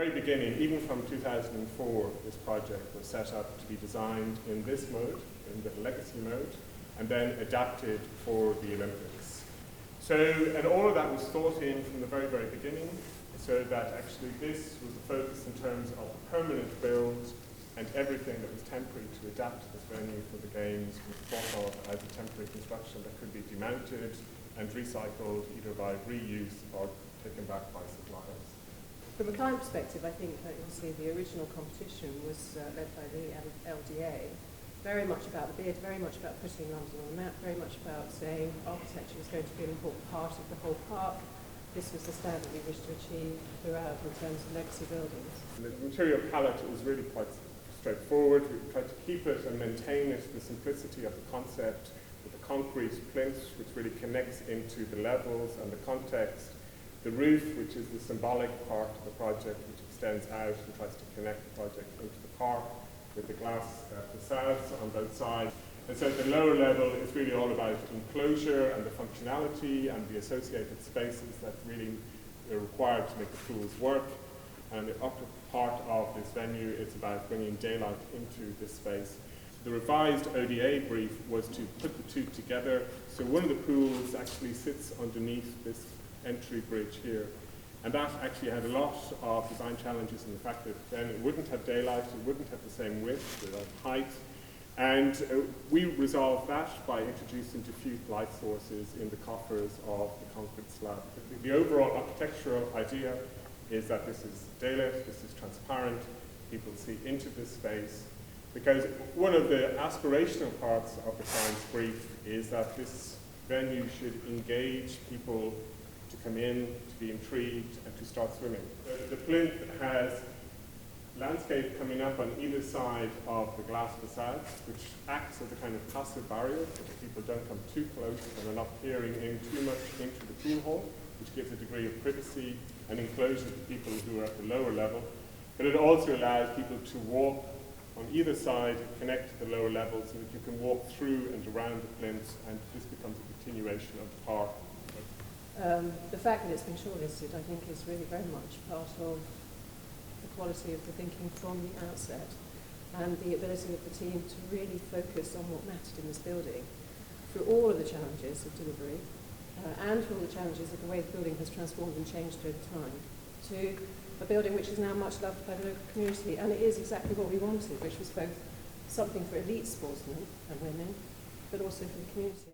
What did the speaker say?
very beginning, even from 2004, this project was set up to be designed in this mode, in the legacy mode, and then adapted for the Olympics. So, and all of that was thought in from the very, very beginning, so that actually this was the focus in terms of the permanent build, and everything that was temporary to adapt to this venue for the Games was thought of as a temporary construction that could be demounted and recycled either by reuse or taken back by suppliers. From a client perspective, I think that you'll see the original competition was led by the LLDA, very much about the bid, very much about putting London on the map, very much about saying architecture was going to be an important part of the whole park. This was the standard we wished to achieve throughout in terms of legacy buildings. The material palette was really quite straightforward. We tried to keep it and maintain it, the simplicity of the concept, with the concrete plinth, which really connects into the levels and the context. The roof, which is the symbolic part of the project, which extends out and tries to connect the project into the park, with the glass facades on both sides. And so the lower level is really all about enclosure and the functionality and the associated spaces that really are required to make the pools work. And the upper part of this venue is about bringing daylight into this space. The revised ODA brief was to put the two together. So one of the pools actually sits underneath this entry bridge here. And that actually had a lot of design challenges in the fact that then it wouldn't have daylight, it wouldn't have the same width, the height. And we resolved that by introducing diffuse light sources in the coffers of the concrete slab. The overall architectural idea is that this is daylit, this is transparent, people see into this space. Because one of the aspirational parts of the science brief is that this venue should engage people to come in, to be intrigued, and to start swimming. The plinth has landscape coming up on either side of the glass facades, which acts as a kind of passive barrier so that people don't come too close and are not peering in too much into the pool hall, which gives a degree of privacy and enclosure to people who are at the lower level. But it also allows people to walk on either side, connect to the lower level so that you can walk through and around the plinths, and this becomes a continuation of the park. The fact that it's been shortlisted, I think, is really very much part of the quality of the thinking from the outset and the ability of the team to really focus on what mattered in this building through all of the challenges of delivery and through all the challenges of the way the building has transformed and changed over time to a building which is now much loved by the local community. And it is exactly what we wanted, which was both something for elite sportsmen and women, but also for the community.